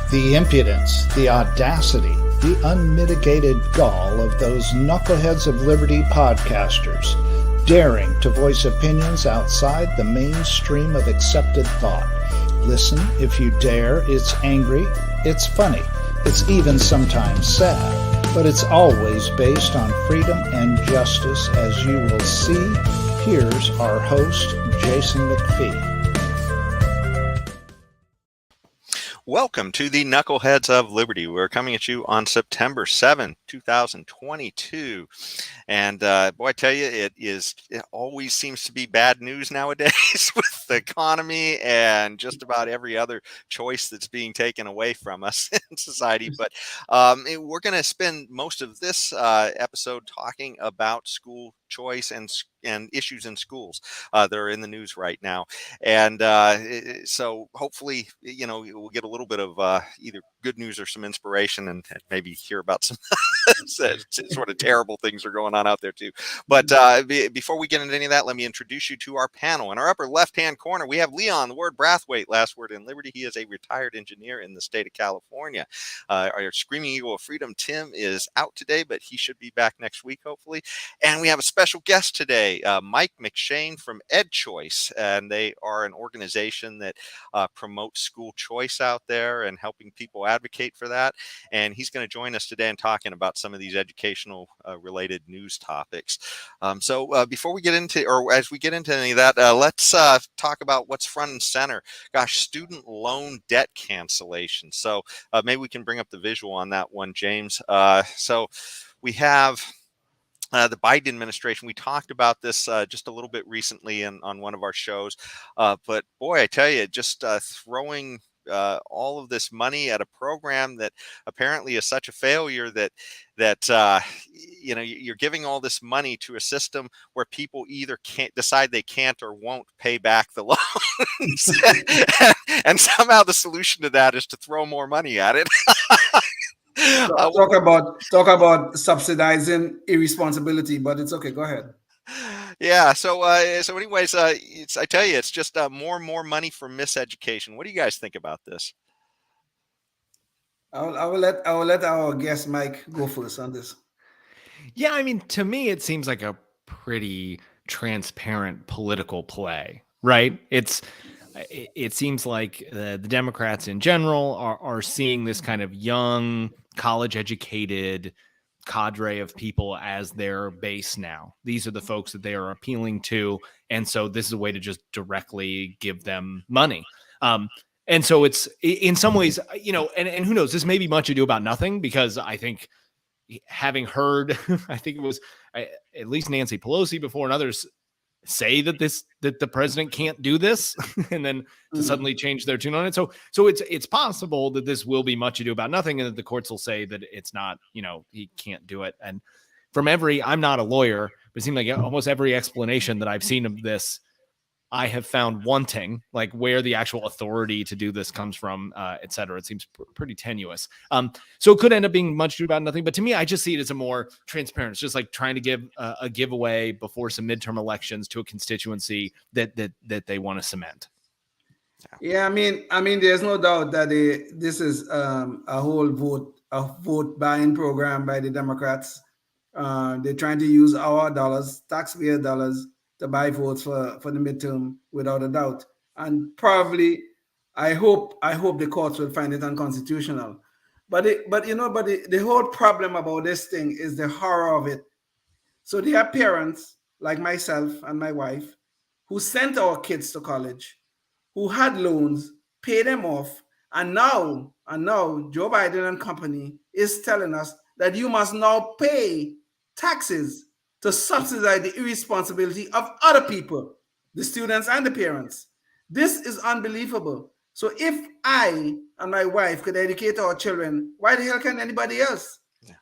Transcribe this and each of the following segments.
The impudence, the audacity, the unmitigated gall of those knuckleheads of liberty podcasters, daring to voice opinions outside the mainstream of accepted thought. Listen if you dare. It's angry, it's funny, it's even sometimes sad, but it's always based on freedom and justice, as you will see. Here's our host, Jason McPhee. Welcome to the Knuckleheads of Liberty. We're coming at you on September 7, 2022. And boy, I tell you, it always seems to be bad news nowadays with the economy and just about every other choice that's being taken away from us in society. But we're going to spend most of this episode talking about school choice and issues in schools that are in the news right now. And so hopefully, we'll get a little bit of either good news or some inspiration and maybe hear about some sort of terrible things are going on out there too. But before we get into any of that, let me introduce you to our panel. In our upper left-hand corner, we have Leon, the word Brathwaite, last word in Liberty. He is a retired engineer in the state of California. Our Screaming Eagle of Freedom, Tim, is out today, but he should be back next week, hopefully. And we have a special guest today, Mike McShane from EdChoice, and they are an organization that promotes school choice out there and helping people advocate for that. And he's going to join us today and talking about some of these educational related news topics. So before we get into, or as we get into any of that, let's talk about what's front and center. Gosh, student loan debt cancellation. So maybe we can bring up the visual on that one, James. So we have the Biden administration. We talked about this just a little bit recently on one of our shows. But boy, I tell you, just throwing all of this money at a program that apparently is such a failure that you're giving all this money to a system where people either can't decide they can't or won't pay back the loans. And somehow the solution to that is to throw more money at it. Talk about subsidizing irresponsibility, but it's okay. Go ahead. Yeah. So anyways, I tell you, it's just more and more money for miseducation. What do you guys think about this? I will let our guest Mike go first on this. Yeah, I mean, to me, it seems like a pretty transparent political play, right? It seems like the Democrats in general are seeing this kind of young, college-educated cadre of people as their base now. These are the folks that they are appealing to, and so this is a way to just directly give them money. And so it's, in some ways, and who knows, this may be much ado about nothing, because I think, having heard, I think it was at least Nancy Pelosi before and others say that the president can't do this, and then to suddenly change their tune on it. So it's possible that this will be much ado about nothing, and that the courts will say that it's not, he can't do it. And I'm not a lawyer, but it seems like almost every explanation that I've seen of this, I have found wanting, like where the actual authority to do this comes from, et cetera. It seems pretty tenuous. So it could end up being much ado about nothing. But to me, I just see it as a more transparent. It's just like trying to give a giveaway before some midterm elections to a constituency that they want to cement. Yeah, I mean, there's no doubt that this is a whole vote buying program by the Democrats. They're trying to use our dollars, taxpayer dollars, to buy votes for the midterm, without a doubt. And probably, I hope the courts will find it unconstitutional. But the whole problem about this thing is the horror of it. So there are parents like myself and my wife who sent our kids to college, who had loans, paid them off, and now Joe Biden and company is telling us that you must now pay taxes to subsidize the irresponsibility of other people, the students and the parents. This is unbelievable. So if I and my wife could educate our children, why the hell can anybody else? Yeah.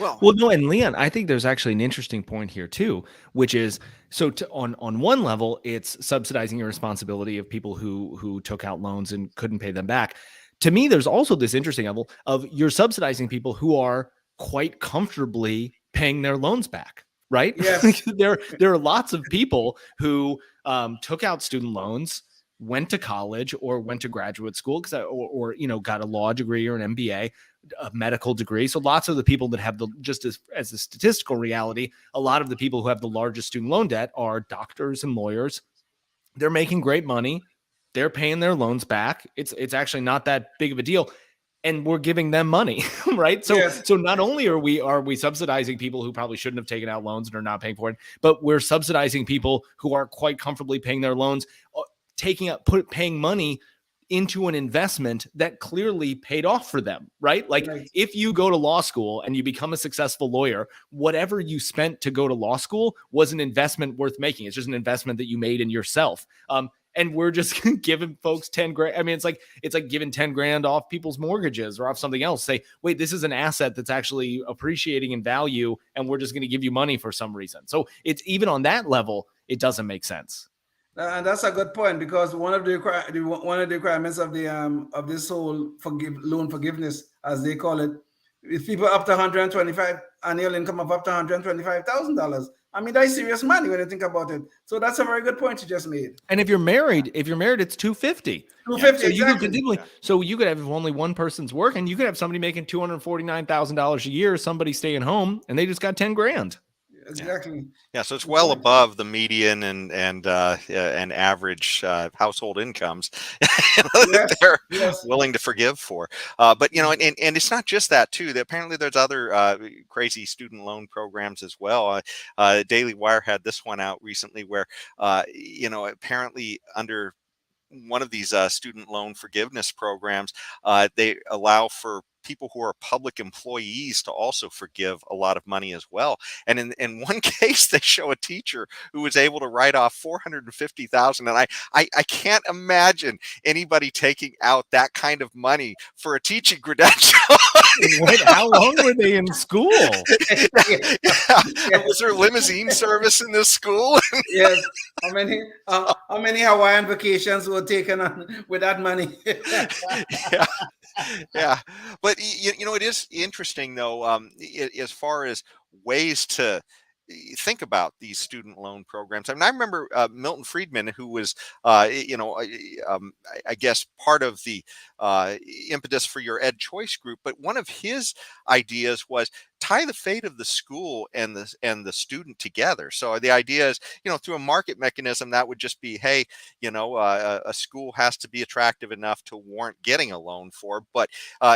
Well, no, and Leon, I think there's actually an interesting point here too, which is, so on one level, it's subsidizing irresponsibility of people who took out loans and couldn't pay them back. To me, there's also this interesting level of you're subsidizing people who are quite comfortably paying their loans back, right? Yes. There are lots of people who took out student loans, went to college or went to graduate school or got a law degree or an MBA, a medical degree. So lots of the people that have just as a statistical reality, a lot of the people who have the largest student loan debt are doctors and lawyers. They're making great money. They're paying their loans back. It's actually not that big of a deal. And we're giving them money, right? So, Yes. so not only are we subsidizing people who probably shouldn't have taken out loans and are not paying for it, but we're subsidizing people who are quite comfortably paying their loans, paying money into an investment that clearly paid off for them, right? Like if you go to law school and you become a successful lawyer, whatever you spent to go to law school was an investment worth making. It's just an investment that you made in yourself. And we're just giving folks 10 grand. I mean, it's like giving 10 grand off people's mortgages or off something else. Say, wait, this is an asset that's actually appreciating in value, and we're just going to give you money for some reason. So it's even on that level, it doesn't make sense. And that's a good point, because one of the requirements of this whole loan forgiveness, as they call it, if people up to 125 annual income of up to $125,000. I mean, that's serious money when you think about it. So that's a very good point you just made. And if you're married, it's $250. $250, so exactly. You could have, if only one person's working, you could have somebody making $249,000 a year, somebody staying home, and they just got 10 grand. Exactly. Yeah, so it's well above the median and average household incomes that they're willing to forgive for. But and it's not just that too. Apparently, there's other crazy student loan programs as well. Daily Wire had this one out recently where apparently under one of these student loan forgiveness programs, they allow for people who are public employees to also forgive a lot of money as well. And in one case, they show a teacher who was able to write off $450,000. And I can't imagine anybody taking out that kind of money for a teaching credential. Wait, how long were they in school? Was there limousine service in this school? Yes. How many Hawaiian vacations were taken on with that money? Yeah. But it is interesting though, as far as ways to think about these student loan programs. I mean, I remember Milton Friedman, who was, I guess part of the impetus for your Ed Choice group. But one of his ideas was tie the fate of the school and the student together. So the idea is, through a market mechanism, that would just be, hey, a school has to be attractive enough to warrant getting a loan for. But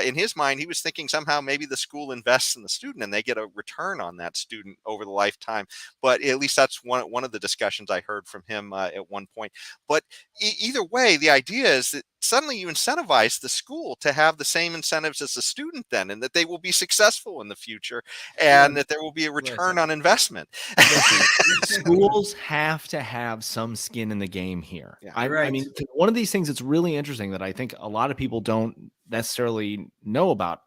in his mind, he was thinking somehow maybe the school invests in the student and they get a return on that student over the lifetime. But at least that's one of the discussions I heard from him at one point. But either way, the idea is that suddenly you incentivize the school to have the same incentives as the student then, and that they will be successful in the future and that there will be a return on investment. Schools have to have some skin in the game here. Yeah, I mean, one of these things that's really interesting that I think a lot of people don't necessarily know about.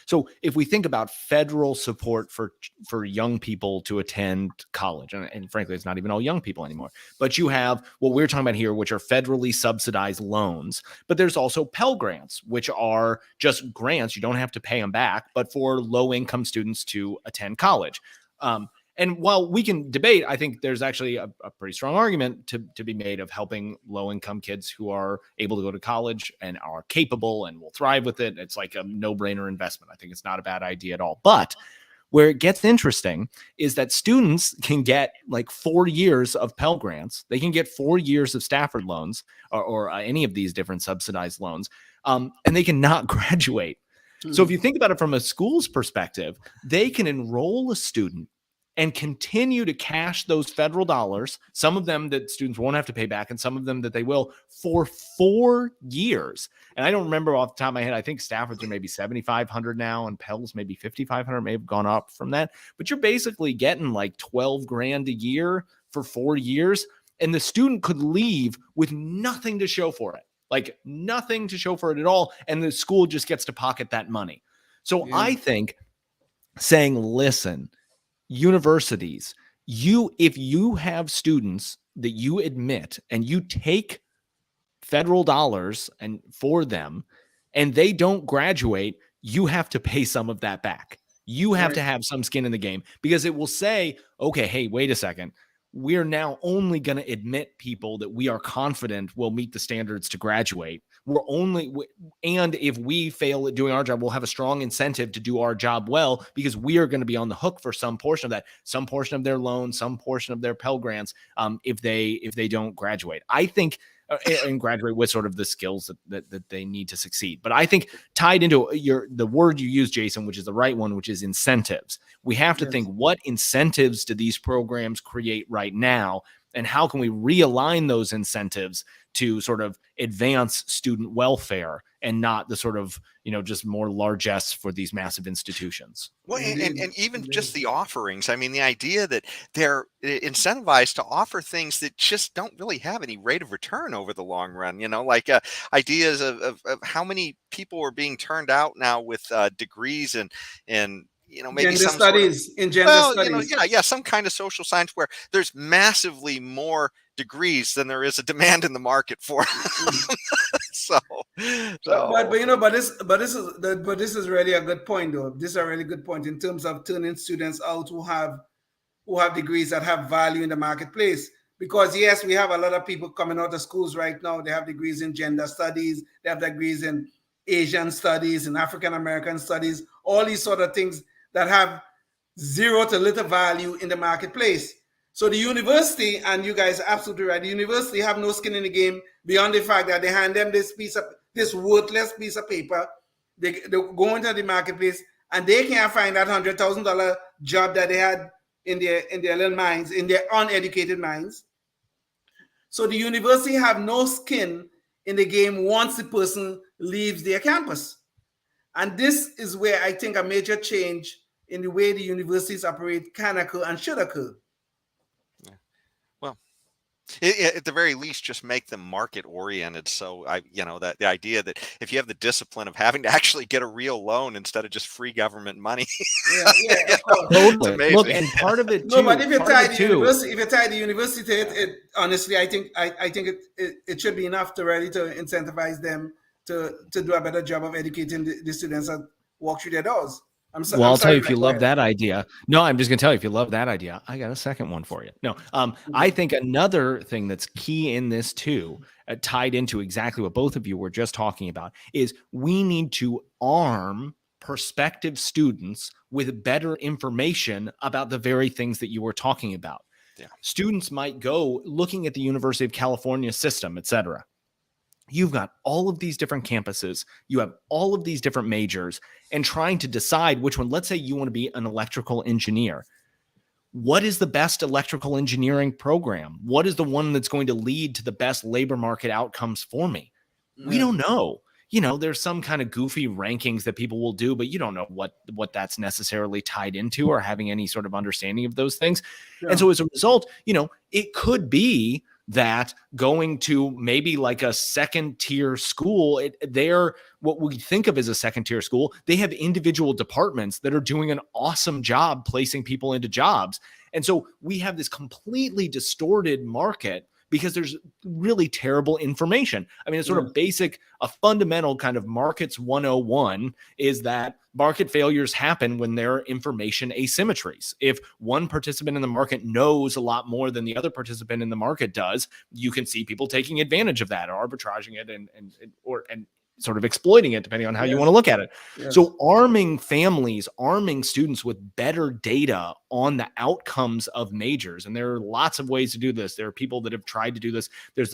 So if we think about federal support for young people to attend college, and frankly, it's not even all young people anymore, but you have what we're talking about here, which are federally subsidized loans, but there's also Pell Grants, which are just grants. You don't have to pay them back, but for low-income students to attend college. And while we can debate, I think there's actually a pretty strong argument to be made of helping low-income kids who are able to go to college and are capable and will thrive with it. It's like a no-brainer investment. I think it's not a bad idea at all. But where it gets interesting is that students can get like 4 years of Pell Grants. They can get 4 years of Stafford loans or any of these different subsidized loans, and they cannot graduate. So if you think about it from a school's perspective, they can enroll a student and continue to cash those federal dollars, some of them that students won't have to pay back and some of them that they will, for 4 years. And I don't remember off the top of my head, I think Stafford's are maybe $7,500 now and Pell's maybe $5,500, may have gone up from that. But you're basically getting like 12 grand a year for 4 years. And the student could leave with nothing to show for it, like nothing to show for it at all. And the school just gets to pocket that money. So I think saying, listen, universities, if you have students that you admit and you take federal dollars and for them and they don't graduate, you have to pay some of that back. You have to have some skin in the game, because it will say, okay, hey, wait a second. we're now only going to admit people that we are confident will meet the standards to graduate. And if we fail at doing our job, we'll have a strong incentive to do our job well, because we are going to be on the hook for some portion of that, some portion of their loan, some portion of their Pell Grants, if they don't graduate. I think and graduate with sort of the skills that they need to succeed. But I think tied into the word you use, Jason, which is the right one, which is incentives. We have to think, what incentives do these programs create right now? And how can we realign those incentives to sort of advance student welfare and not the sort of, just more largesse for these massive institutions? Well, and even just the offerings. I mean, the idea that they're incentivized to offer things that just don't really have any rate of return over the long run, like ideas of how many people are being turned out now with degrees and maybe gender some studies sort of, in gender studies. some kind of social science where there's massively more degrees than there is a demand in the market for. But this is really a good point, though. This is a really good point in terms of turning students out who have degrees that have value in the marketplace. Because yes, we have a lot of people coming out of schools right now. They have degrees in gender studies. They have degrees in Asian studies and African American studies. All these sort of things that have zero to little value in the marketplace. So the university, and you guys are absolutely right, the university have no skin in the game beyond the fact that they hand them this worthless piece of paper. They go into the marketplace and they can't find that $100,000 job that they had in their little minds, in their uneducated minds. So the university have no skin in the game once the person leaves their campus. And this is where I think a major change in the way the universities operate can occur and should occur. Yeah. Well, at the very least, just make them market oriented. So that the idea that if you have the discipline of having to actually get a real loan instead of just free government money, it's amazing. Look, and part of it too. No, but if you're tied the university to it, honestly, I think it should be enough to really to incentivize them to do a better job of educating the students that walk through their doors. I'll tell you, if you love that idea. No, I'm just going to tell you, if you love that idea, I got a second one for you. No, I think another thing that's key in this too, tied into exactly what both of you were just talking about, is we need to arm prospective students with better information about the very things that you were talking about. Yeah. Students might go looking at the University of California system, et cetera. You've got all of these different campuses. You have all of these different majors, and trying to decide which one. Let's say you want to be an electrical engineer. What is the best electrical engineering program? What is the one that's going to lead to the best labor market outcomes for me? Yeah. We don't know. There's some kind of goofy rankings that people will do, but you don't know what that's necessarily tied into or having any sort of understanding of those things. Yeah. And so as a result, it could be that going to maybe like a second tier school, they're what we think of as a second tier school. They have individual departments that are doing an awesome job placing people into jobs. And so we have this completely distorted market because there's really terrible information. I mean, it's sort of basic, a fundamental kind of markets 101 is that market failures happen when there are information asymmetries. If one participant in the market knows a lot more than the other participant in the market does, you can see people taking advantage of that, or arbitraging it and sort of exploiting it, depending on how you want to look at it. Yes. So arming families, arming students with better data on the outcomes of majors. And there are lots of ways to do this. There are people that have tried to do this. There's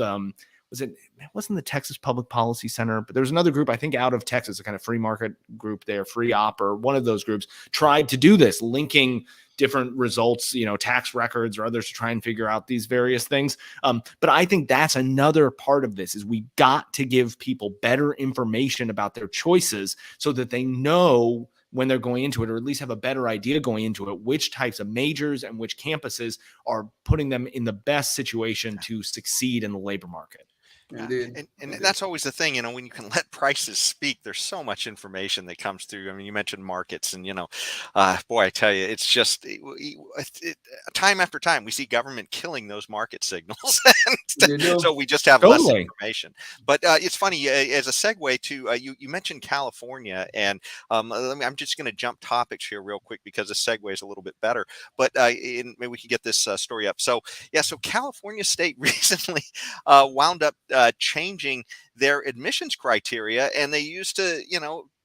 it wasn't the Texas Public Policy Center, but there's another group, I think, out of Texas, a kind of free market group there, Free Op, or one of those groups tried to do this, linking different results, tax records or others, to try and figure out these various things. But I think that's another part of this, is we got to give people better information about their choices so that they know when they're going into it, or at least have a better idea going into it, which types of majors and which campuses are putting them in the best situation to succeed in the labor market. Indeed. And Indeed. that's always the thing, when you can let prices speak, there's so much information that comes through. I mean, you mentioned markets, and boy, I tell you, it's just time after time we see government killing those market signals, They so do. we just have less Totally. information. But it's funny, as a segue to you mentioned California, and I'm just going to jump topics here real quick because the segue is a little bit better. But maybe we can get this story up. So yeah, so California State recently wound up changing their admissions criteria, and they used to,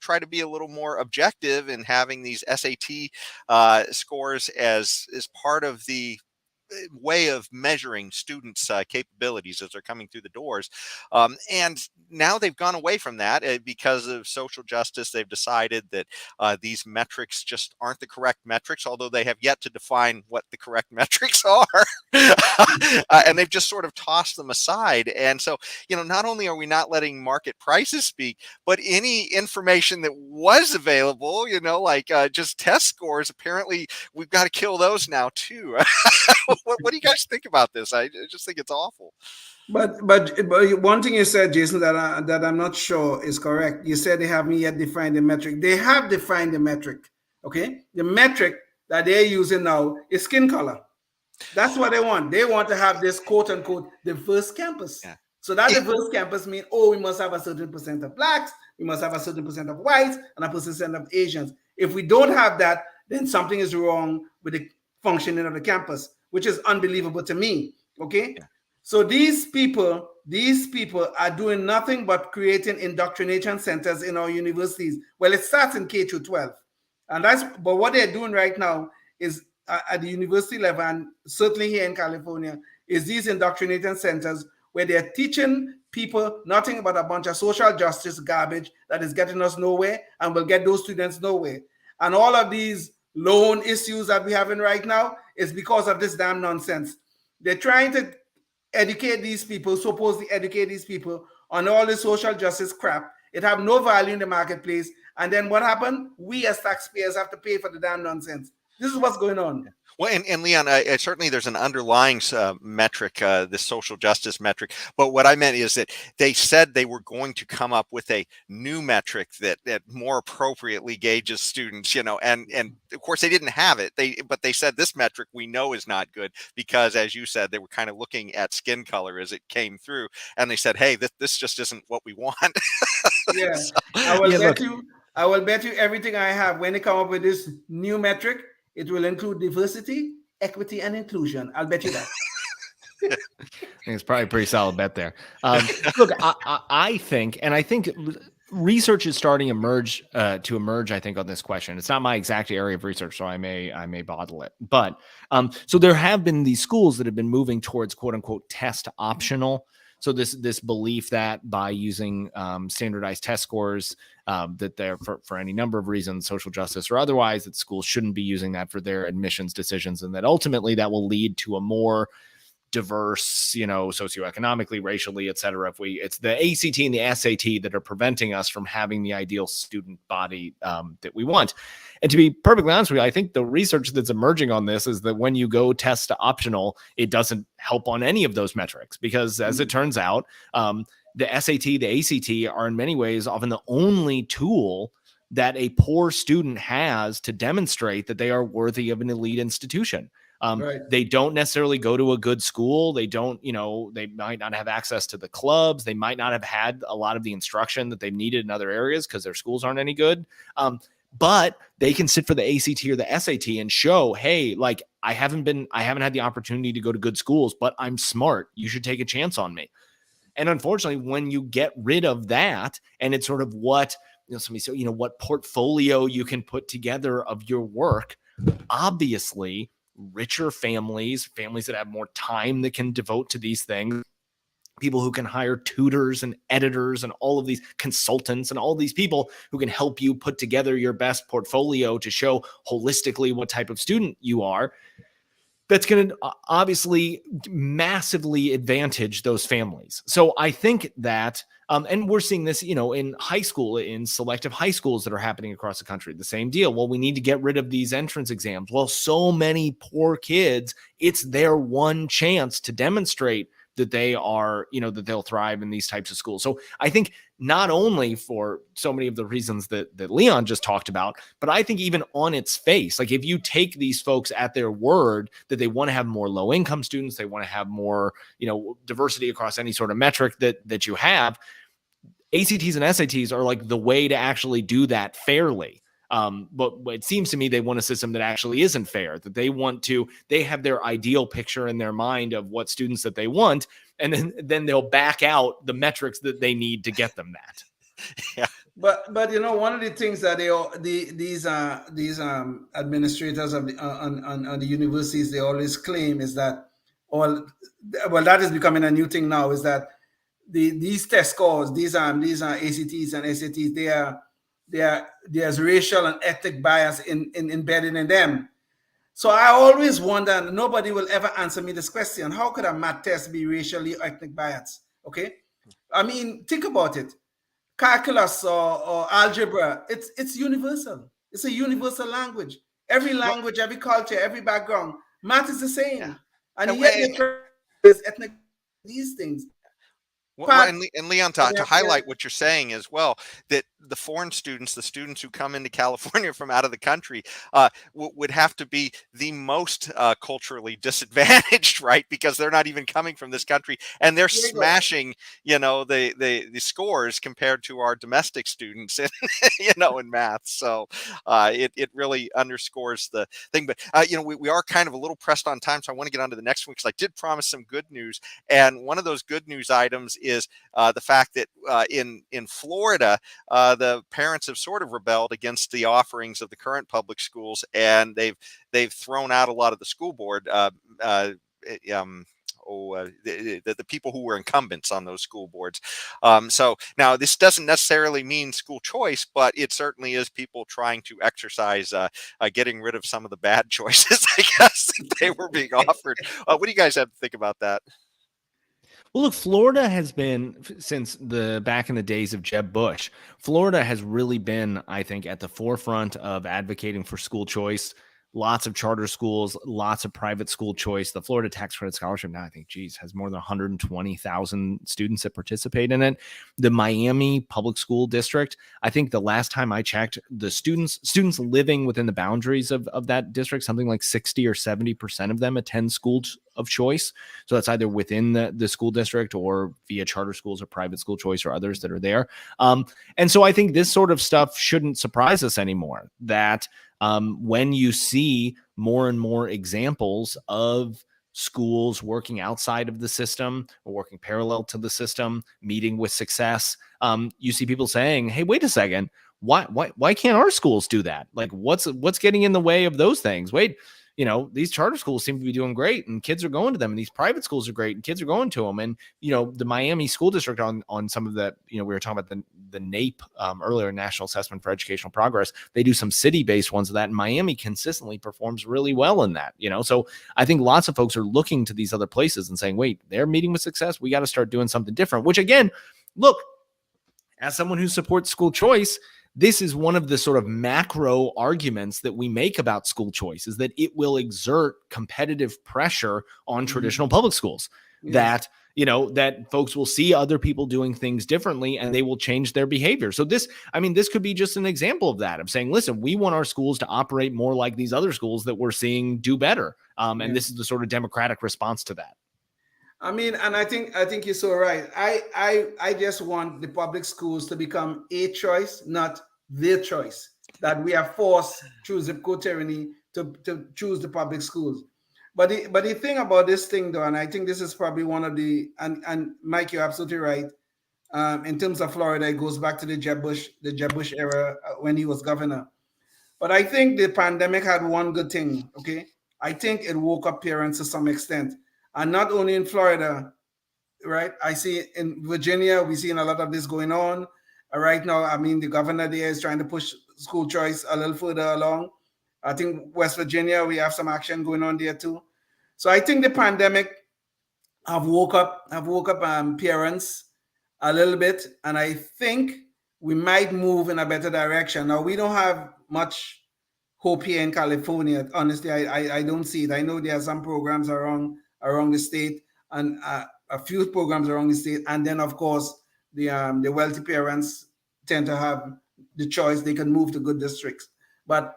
try to be a little more objective in having these SAT scores as part of the way of measuring students' capabilities as they're coming through the doors. And now they've gone away from that because of social justice. They've decided that these metrics just aren't the correct metrics, although they have yet to define what the correct metrics are. And they've just sort of tossed them aside. And so, not only are we not letting market prices speak, but any information that was available, like just test scores, apparently we've got to kill those now too. What do you guys think about this? I just think it's awful. But one thing you said, Jason, that I'm not sure is correct. You said they haven't yet defined the metric. They have defined the metric. Okay, the metric that they're using now is skin color. That's what they want. They want to have this quote unquote diverse campus. Yeah. So that diverse campus means, we must have a certain percent of blacks, we must have a certain percent of whites, and a percent of Asians. If we don't have that, then something is wrong with the functioning of the campus, which is unbelievable to me. Okay. Yeah. So these people are doing nothing but creating indoctrination centers in our universities. Well, it starts in K through 12. But what they're doing right now is at the university level, and certainly here in California, is these indoctrination centers where they're teaching people nothing but a bunch of social justice garbage that is getting us nowhere and will get those students nowhere. And all of these loan issues that we're having right now is because of this damn nonsense. They're trying to supposedly educate these people on all the social justice crap. It have no value in the marketplace. And then what happened? We as taxpayers have to pay for the damn nonsense. This is what's going on. Well, and Leon, certainly there's an underlying metric, the social justice metric. But what I meant is that they said they were going to come up with a new metric that more appropriately gauges students, and of course they didn't have it. But they said this metric we know is not good because, as you said, they were kind of looking at skin color as it came through, and they said, hey, this just isn't what we want. Yeah, So, I will bet you everything I have when they come up with this new metric. It will include diversity, equity, and inclusion. I'll bet you that. I think it's probably a pretty solid bet there. Look, I think research is starting to emerge. I think on this question, it's not my exact area of research, so I may bottle it. But so there have been these schools that have been moving towards quote unquote test optional. So this belief that by using standardized test scores, that they're for any number of reasons, social justice or otherwise, that schools shouldn't be using that for their admissions decisions, and that ultimately that will lead to a more diverse, socioeconomically, racially, et cetera. It's the ACT and the SAT that are preventing us from having the ideal student body that we want. And to be perfectly honest with you, I think the research that's emerging on this is that when you go test to optional, it doesn't help on any of those metrics because, as it turns out, the SAT, the ACT are in many ways often the only tool that a poor student has to demonstrate that they are worthy of an elite institution. Right. They don't necessarily go to a good school. They don't, they might not have access to the clubs. They might not have had a lot of the instruction that they've needed in other areas because their schools aren't any good. But they can sit for the ACT or the SAT and show, hey, like I haven't had the opportunity to go to good schools, but I'm smart. You should take a chance on me. And unfortunately, when you get rid of that, and it's sort of what, somebody said, what portfolio you can put together of your work, obviously, richer families that have more time that can devote to these things, people who can hire tutors and editors and all of these consultants and all these people who can help you put together your best portfolio to show holistically what type of student you are, that's going to obviously massively advantage those families. So I think that, and we're seeing this, in high school, in selective high schools that are happening across the country, the same deal. Well, we need to get rid of these entrance exams. Well, so many poor kids, it's their one chance to demonstrate that they are, that they'll thrive in these types of schools. So I think not only for so many of the reasons that Leon just talked about, but I think even on its face, like if you take these folks at their word that they want to have more low income students, they want to have more, diversity across any sort of metric that you have, ACTs and SATs are like the way to actually do that fairly. But it seems to me they want a system that actually isn't fair, that they have their ideal picture in their mind of what students that they want, and then they'll back out the metrics that they need to get them that. Yeah. But one of the things that these administrators of on the universities, they always claim is that that is becoming a new thing now, is that these test scores, these are ACTs and SATs, there's racial and ethnic bias embedded in them. So I always wonder, and nobody will ever answer me this question: how could a math test be racially or ethnic biased? Okay, I mean, think about it. Calculus or algebra, it's universal. It's a universal language. Every language, every culture, every background. Math is the same, Yeah. and yet there's ethnic these things. Well, and Leon, to highlight what you're saying as well, that the foreign students, the students who come into California from out of the country, would have to be the most culturally disadvantaged, right? Because they're not even coming from this country, and they're smashing, the scores compared to our domestic students, in math. So it really underscores the thing. But we are kind of a little pressed on time, so I want to get on to the next one because I did promise some good news, and one of those good news items is the fact that in Florida, the parents have sort of rebelled against the offerings of the current public schools, and they've thrown out a lot of the school board. The people who were incumbents on those school boards. So now this doesn't necessarily mean school choice, but it certainly is people trying to exercise getting rid of some of the bad choices, I guess, that they were being offered. What do you guys have to think about that? Well, look, Florida has been, since back in the days of Jeb Bush, Florida has really been, I think, at the forefront of advocating for school choice. Lots of charter schools, lots of private school choice. The Florida Tax Credit Scholarship now, I think, has more than 120,000 students that participate in it. The Miami Public School District, I think the last time I checked, the students living within the boundaries of that district, something like 60 or 70% of them attend schools of choice. So that's either within the school district or via charter schools or private school choice or others that are there. And so I think this sort of stuff shouldn't surprise us anymore, that when you see more and more examples of schools working outside of the system or working parallel to the system, meeting with success, you see people saying, hey, wait a second, why can't our schools do that? Like, what's getting in the way of those things? Wait, these charter schools seem to be doing great and kids are going to them, and these private schools are great and kids are going to them. And, the Miami School District on some of the, we were talking about the NAEP earlier, National Assessment for Educational Progress. They do some city-based ones of that, and Miami consistently performs really well in that, So I think lots of folks are looking to these other places and saying, wait, they're meeting with success. We got to start doing something different, which again, look, as someone who supports school choice, this is one of the sort of macro arguments that we make about school choice, is that it will exert competitive pressure on traditional public schools, that folks will see other people doing things differently and they will change their behavior. So this could be just an example of that, of saying, listen, we want our schools to operate more like these other schools that we're seeing do better. And this is the sort of democratic response to that. And I think you're so right. I just want the public schools to become a choice, not their choice. That we are forced through zip code tyranny to choose the public schools. But the thing about this thing, though, and I think this is probably one of the, and Mike, you're absolutely right. In terms of Florida, it goes back to the Jeb Bush era when he was governor. But I think the pandemic had one good thing. Okay, I think it woke up parents to some extent. And not only in Florida, right? I see in Virginia, we're seeing a lot of this going on right now. The governor there is trying to push school choice a little further along. I think West Virginia, we have some action going on there too. So I think the pandemic have woke up parents a little bit, and I think we might move in a better direction. Now, we don't have much hope here in California. Honestly, I don't see it. I know there are some programs around the state and a few programs around the state, and then of course the wealthy parents tend to have the choice; they can move to good districts. But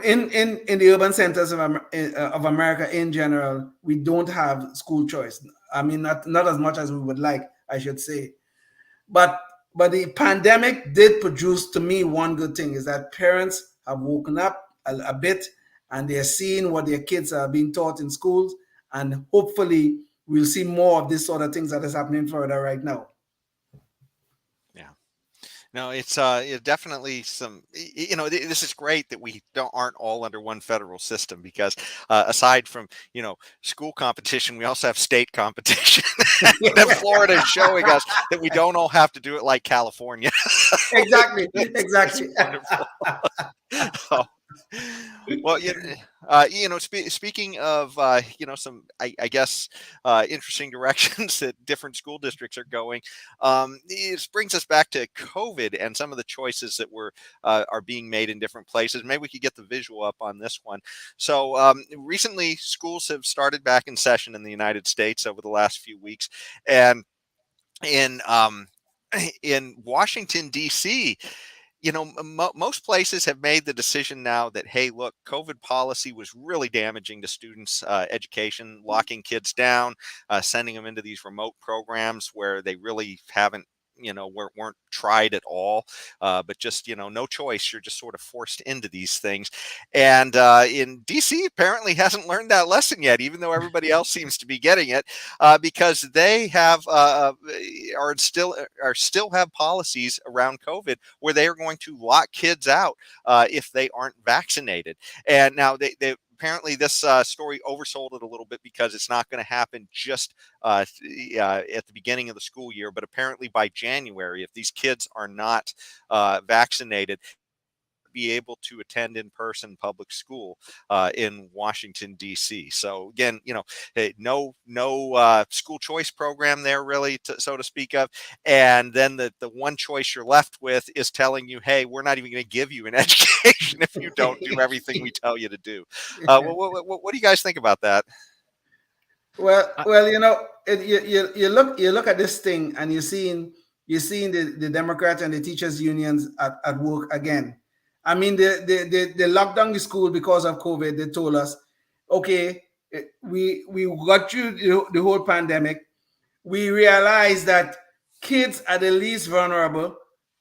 in the urban centers of America in general, we don't have school choice. I mean, not as much as we would like, I should say. But the pandemic did produce to me one good thing is that parents have woken up a bit and they're seeing what their kids are being taught in schools, and hopefully we'll see more of this sort of things that is happening in Florida right now. Yeah. No, it's definitely some. This is great that we aren't all under one federal system, because aside from school competition, we also have state competition. That Florida is showing us that we don't all have to do it like California. Exactly, It's exactly. wonderful. Oh, well, speaking of some, I guess, interesting directions that different school districts are going. This brings us back to COVID and some of the choices that are being made in different places. Maybe we could get the visual up on this one. So recently, schools have started back in session in the United States over the last few weeks, and in in Washington D.C., most places have made the decision now that, hey, look, COVID policy was really damaging to students' education, locking kids down, sending them into these remote programs where they really haven't, weren't tried at all, but just, no choice. You're just sort of forced into these things. And in DC, apparently hasn't learned that lesson yet, even though everybody else seems to be getting it, because they have still have policies around COVID where they are going to lock kids out if they aren't vaccinated. And now they apparently this story oversold it a little bit, because it's not going to happen just at the beginning of the school year, but apparently by January, if these kids are not vaccinated, be able to attend in-person public school in Washington D.C. So again, no school choice program there really, so to speak of, and then the one choice you're left with is telling you, hey, we're not even going to give you an education if you don't do everything we tell you to do. What do you guys think about that? Well, you look at this thing and you're seeing the Democrats and the teachers unions at work again. I mean, they locked down the school because of COVID. They told us, okay, we got through the whole pandemic. We realized that kids are the least vulnerable.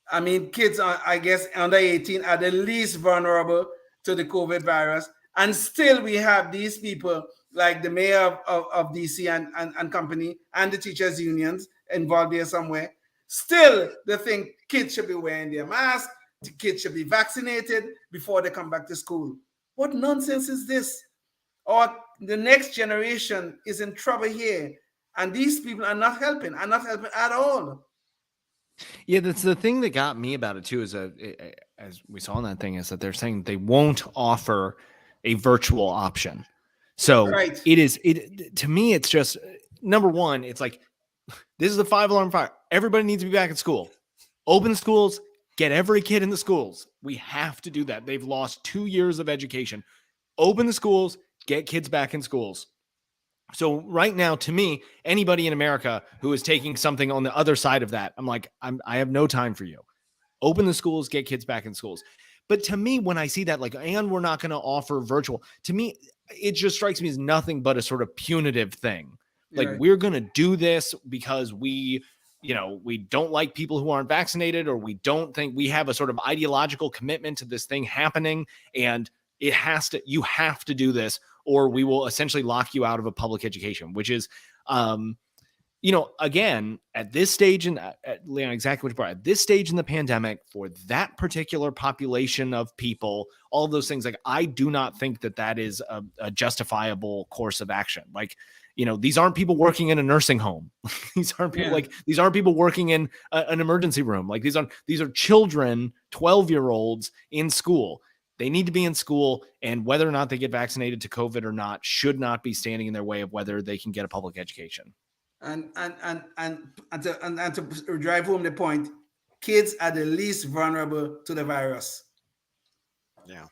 I mean, kids, I guess, under 18 are the least vulnerable to the COVID virus. And still, we have these people like the mayor of DC and company and the teachers' unions involved here somewhere. Still, they think kids should be wearing their mask, the kids should be vaccinated before they come back to school. What nonsense is this? Or the next generation is in trouble here, and these people are not helping at all. Yeah, that's the thing that got me about it too. As we saw in that thing, is that they're saying they won't offer a virtual option. So Right. it to me, it's just number one. It's like, this is the 5-alarm fire. Everybody needs to be back at school. Open the schools. Get every kid in the schools. We have to do that. They've lost 2 years of education. Open the schools. Get kids back in schools. So right now, to me, anybody in America who is taking something on the other side of that, I'm like, I have no time for you. Open the schools, get kids back in schools. But to me, when I see that, like, and we're not going to offer virtual, to me, it just strikes me as nothing but a sort of punitive thing. Like, Right. we're going to do this because we don't like people who aren't vaccinated, or we don't think we have a sort of ideological commitment to this thing happening. And you have to do this, or we will essentially lock you out of a public education, which is, again, at this stage Leon, exactly what you brought, at this stage in the pandemic, for that particular population of people, all of those things, like, I do not think that is a justifiable course of action. Like, these aren't people working in a nursing home. These aren't people these aren't people working in an emergency room. Like, these are children, 12-year-olds in school. They need to be in school, and whether or not they get vaccinated to COVID or not should not be standing in their way of whether they can get a public education. And to drive home the point, kids are the least vulnerable to the virus. Yeah.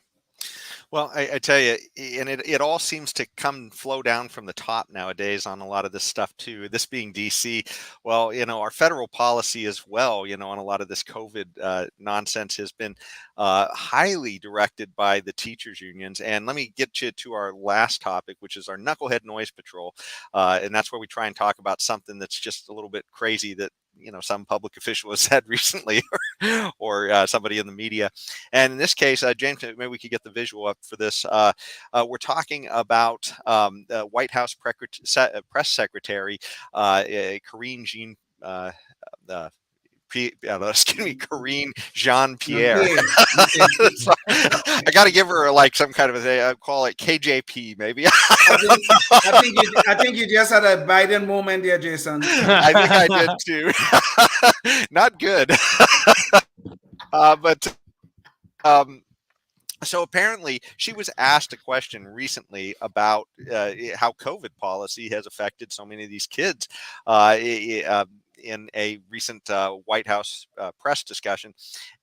Well, I tell you, and it all seems to flow down from the top nowadays on a lot of this stuff too. This being DC, well, our federal policy as well, on a lot of this COVID nonsense has been highly directed by the teachers unions. And let me get you to our last topic, which is our Knucklehead Noise Patrol, and that's where we try and talk about something that's just a little bit crazy that some public official has said recently, or somebody in the media. And in this case, James, maybe we could get the visual up for this. We're talking about the White House press secretary, Karine Jean. Excuse me, Karine Jean-Pierre. So, I got to give her like some kind of I call it KJP, maybe. I think you just had a Biden moment there, Jason. I think I did too. Not good. But so apparently she was asked a question recently about how COVID policy has affected so many of these kids in a recent White House press discussion.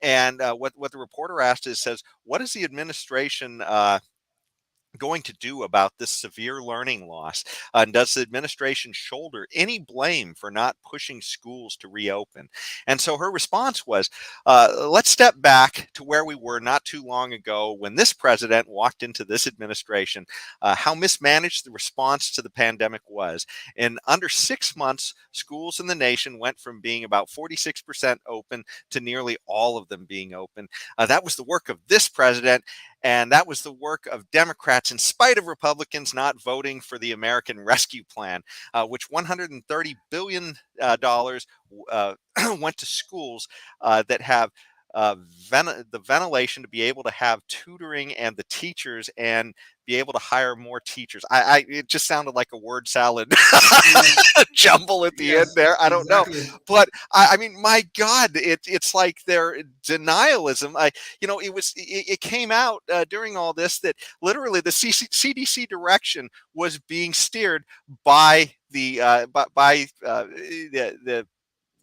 And what the reporter asked says, what is the administration going to do about this severe learning loss? And does the administration shoulder any blame for not pushing schools to reopen? And so her response was, let's step back to where we were not too long ago when this president walked into this administration, how mismanaged the response to the pandemic was. In under 6 months, schools in the nation went from being about 46% open to nearly all of them being open. That was the work of this president. And that was the work of Democrats, in spite of Republicans not voting for the American Rescue Plan, which $130 billion went to schools that have the ventilation to be able to have tutoring and the teachers and be able to hire more teachers. It just sounded like a word salad jumble at the end there. I don't know, but I mean, my God, it's like their denialism. It came out during all this that literally the CDC direction was being steered by the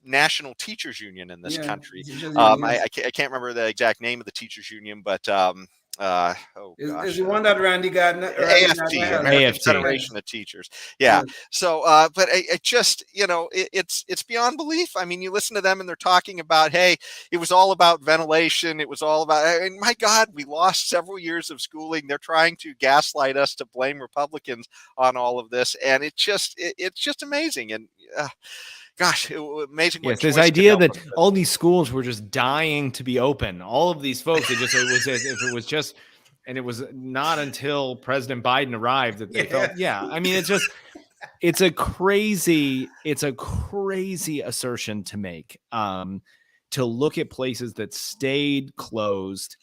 National Teachers Union in this country. I can't remember the exact name of the teachers union, but is the one that Randy got AFT, American Federation of Teachers. Yeah. So, but it just, it's beyond belief. I mean, you listen to them and they're talking about, hey, it was all about ventilation. It was all about, and my God, we lost several years of schooling. They're trying to gaslight us to blame Republicans on all of this. And it's just amazing. And, gosh, amazing. Yes, this idea that all these schools were just dying to be open. All of these folks, it was as if it was just, and it was not until President Biden arrived that they felt, I mean, it's a crazy assertion to make, to look at places that stayed closed,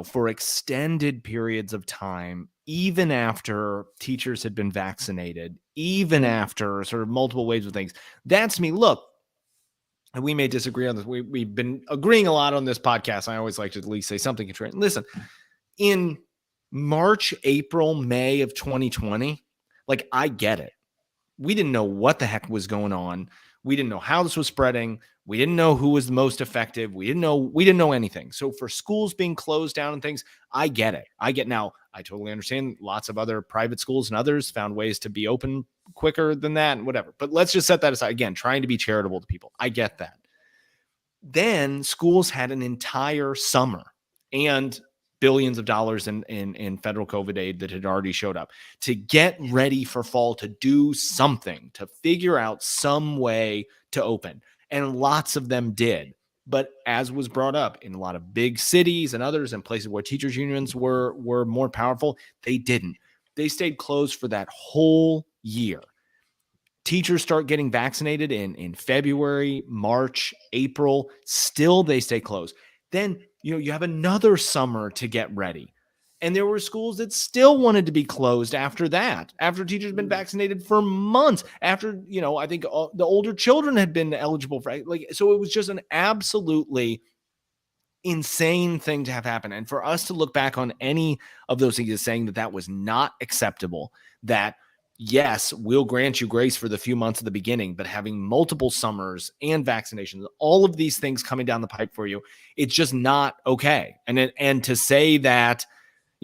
for extended periods of time, even after teachers had been vaccinated, even after sort of multiple waves of things. That's me. Look, and we may disagree on this. We've been agreeing a lot on this podcast. I always like to at least say something. Listen, in March, April, May of 2020, like, I get it. We didn't know what the heck was going on. We didn't know how this was spreading. We didn't know who was the most effective. We didn't know anything. So for schools being closed down and things, I get it. Now, I totally understand lots of other private schools and others found ways to be open quicker than that and whatever. But let's just set that aside. Again, trying to be charitable to people. I get that. Then schools had an entire summer and billions of dollars in federal COVID aid that had already showed up to get ready for fall, to do something, to figure out some way to open. And lots of them did. But as was brought up in a lot of big cities and others and places where teachers unions were more powerful, they didn't. They stayed closed for that whole year. Teachers start getting vaccinated in February, March, April. Still, they stay closed. Then, you have another summer to get ready. And there were schools that still wanted to be closed after that, after teachers had been vaccinated for months, after, I think the older children had been eligible for, so it was just an absolutely insane thing to have happen. And for us to look back on any of those things as saying that was not acceptable, that yes, we'll grant you grace for the few months at the beginning, but having multiple summers and vaccinations, all of these things coming down the pipe for you, it's just not okay. And to say that,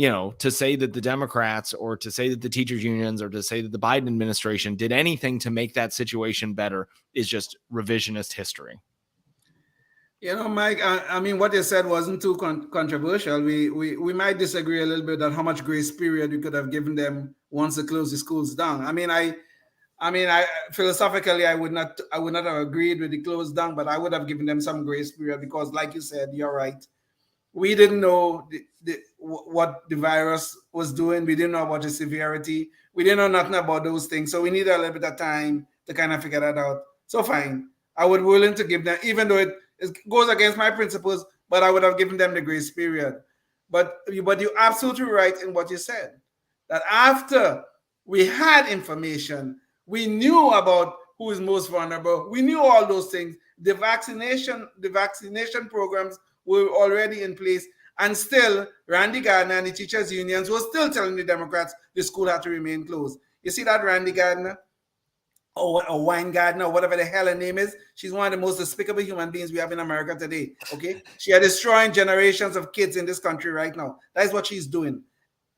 to say that the Democrats or to say that the teachers unions or to say that the Biden administration did anything to make that situation better is just revisionist history. Mike, I mean, what you said wasn't too controversial. We might disagree a little bit on how much grace period we could have given them once they close the schools down. I mean, I philosophically, I would not have agreed with the close down, but I would have given them some grace period because, like you said, you're right. We didn't know what the virus was doing. We didn't know about the severity. We didn't know nothing about those things. So we needed a little bit of time to kind of figure that out. So fine. I would be willing to give them, even though it goes against my principles, but I would have given them the grace period. But you're absolutely right in what you said, that after we had information, we knew about who is most vulnerable. We knew all those things. The vaccination programs were already in place, and still Randy Gardner and the teachers unions were still telling the Democrats the school had to remain closed. You see that Randy Gardner or Wine Gardner or whatever the hell her name is? She's one of the most despicable human beings we have in America today. Okay, she is destroying generations of kids in this country right now. That is what she's doing,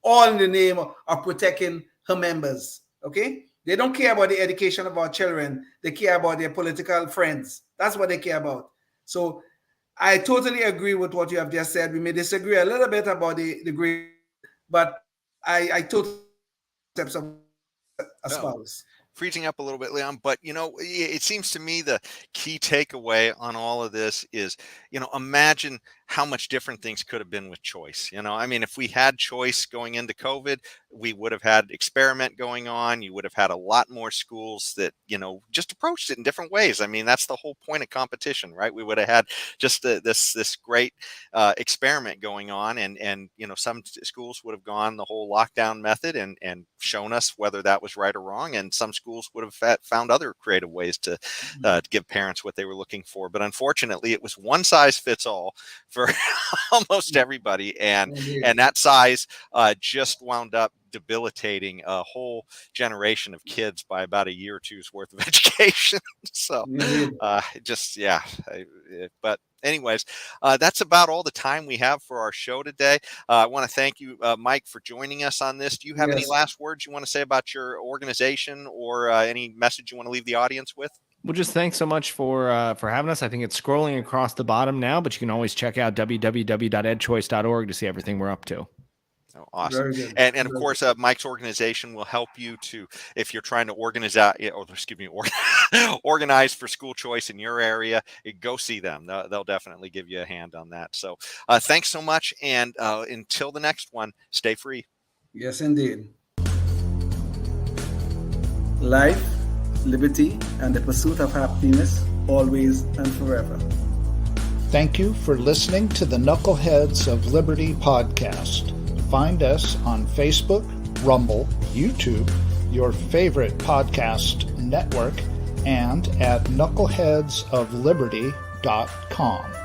all in the name of protecting her members. Okay, they don't care about the education of our children. They care about their political friends. That's what they care about. So I totally agree with what you have just said. We may disagree a little bit about the grade, but I totally espouse. Freezing up a little bit, Leon, but it seems to me the key takeaway on all of this is, imagine how much different things could have been with choice. I mean, if we had choice going into COVID, we would have had experiment going on. You would have had a lot more schools that, just approached it in different ways. I mean, that's the whole point of competition, right? We would have had just this great experiment going on, and some schools would have gone the whole lockdown method and shown us whether that was right or wrong. And some schools would have found other creative ways to give parents what they were looking for. But unfortunately, it was one size fits all for almost everybody, and that size just wound up debilitating a whole generation of kids by about a year or two's worth of education. So but anyways, that's about all the time we have for our show today. I want to thank you, Mike, for joining us on this. Do you have any last words you want to say about your organization or any message you want to leave the audience with? Well, just thanks so much for having us. I think it's scrolling across the bottom now, but you can always check out www.edchoice.org to see everything we're up to. Oh, awesome. And of course, Mike's organization will help you to, if you're trying to organize for school choice in your area, go see them. They'll definitely give you a hand on that. So thanks so much. And until the next one, stay free. Yes, indeed. Life, liberty, and the pursuit of happiness, always and forever. Thank you for listening to the Knuckleheads of Liberty podcast. Find us on Facebook, Rumble, YouTube, your favorite podcast network, and at knuckleheadsofliberty.com.